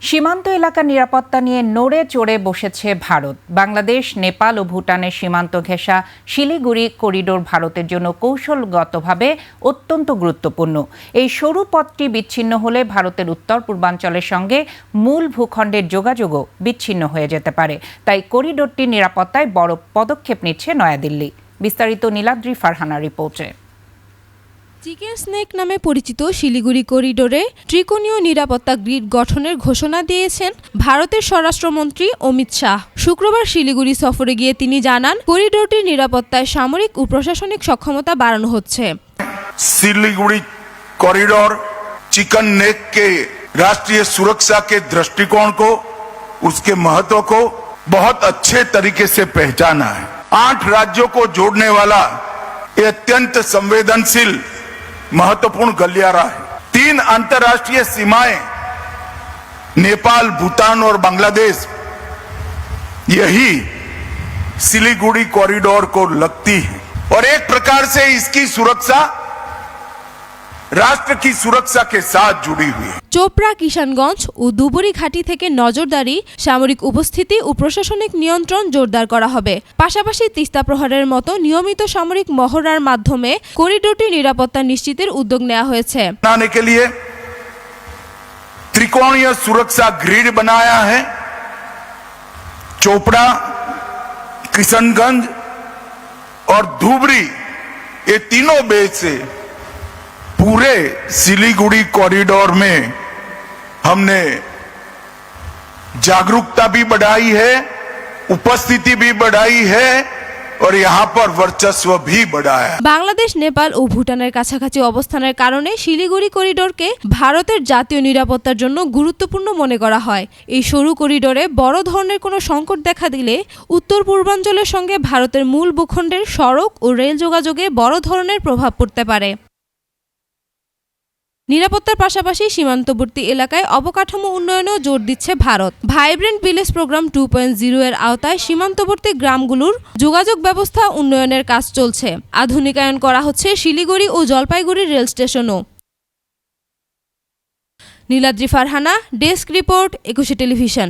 সীমান্ত এলাকার নিরাপত্তা নিয়ে নড়ে চড়ে বসেছে ভারত। বাংলাদেশ, নেপাল ও ভুটানের সীমান্ত ঘেঁষা শিলিগুড়ি করিডোর ভারতের জন্য কৌশলগতভাবে অত্যন্ত গুরুত্বপূর্ণ। এই সরু পথটি বিচ্ছিন্ন হলে ভারতের উত্তর পূর্বাঞ্চলের সঙ্গে মূল ভূখণ্ডের যোগাযোগও বিচ্ছিন্ন হয়ে যেতে পারে। তাই করিডোরটির নিরাপত্তায় বড় পদক্ষেপ নিচ্ছে নয়াদিল্লি। বিস্তারিত নীলাদ্রি ফারহানা রিপোর্টে। চিকেন স্নেক নামে পরিচিত শিলিগুড়ি করিডোরে ত্রিকোণীয় নিরাপত্তা গ্রিড গঠনের ঘোষণা দিয়েছেন ভারতের স্বরাষ্ট্রমন্ত্রী অমিত শাহ। শুক্রবার শিলিগুড়ি সফরে গিয়ে তিনি জানান, করিডোরটির নিরাপত্তায় সামরিক ও প্রশাসনিক সক্ষমতা বাড়ানো হচ্ছে। सिलीगुड़ी कॉरिडोर चिकन नेक के राष्ट्रीय सुरक्षा के दृष्टिकोण को, उसके महत्व को बहुत अच्छे तरीके से पहचाना है। 8 राज्यों को जोड़ने वाला ये अत्यंत संवेदनशील महत्वपूर्ण गलियारा है। 3 अंतर्राष्ट्रीय सीमाएं नेपाल, भूटान और बांग्लादेश, यही सिलीगुड़ी कॉरिडोर को लगती है और एक प्रकार से इसकी सुरक्षा राष्ट्र की सुरक्षा के साथ जुड़ी हुई है। চোপড়া, কিষানগঞ্জ ও ধুবুরি ঘাঁটি থেকে নজরদারি, সামরিক উপস্থিতি ও প্রশাসনিক নিয়ন্ত্রণ জোরদার করা হবে। পাশাপাশি তিস্তা প্রহরের মতো নিয়মিত সামরিক মহড়ার মাধ্যমে করিডোরটির নিরাপত্তা নিশ্চিতের উদ্যোগ নেওয়া হয়েছে। बनाने के लिए त्रिकोणीय सुरक्षा ग्रिड बनाया है। चोपड़ा, किशनगंज और धुबरी, ये तीनों बेस से पूरे सिलीगुड़ी कॉरिडोर में हमने जागरूकता भी बढ़ाई है, उपस्थिति भी बढ़ाई है और यहाँ पर वर्चस्व भी बढ़ाया। বাংলাদেশ, নেপাল ও ভুটানের কাছাকাছি অবস্থানের কারণে শিলিগুড়ি করিডোরকে ভারতের জাতীয় নিরাপত্তার জন্য গুরুত্বপূর্ণ মনে করা হয়। এই সরু করিডোরে বড় ধরনের কোনো সংকট দেখা দিলে উত্তর পূর্বাঞ্চলের সঙ্গে ভারতের মূল ভূখণ্ডের সড়ক ও রেল যোগাযোগে বড় ধরনের প্রভাব পড়তে পারে। নিরাপত্তার পাশাপাশি সীমান্তবর্তী এলাকায় অবকাঠামো উন্নয়নেও জোর দিচ্ছে ভারত। ভাইব্রেন্ট ভিলেজ প্রোগ্রাম 2.0 এর আওতায় সীমান্তবর্তী গ্রামগুলোর যোগাযোগ ব্যবস্থা উন্নয়নের কাজ চলছে। আধুনিকায়ন করা হচ্ছে শিলিগুড়ি ও জলপাইগুড়ি রেল স্টেশনও। Niladri Farhana, desk report, 21 television.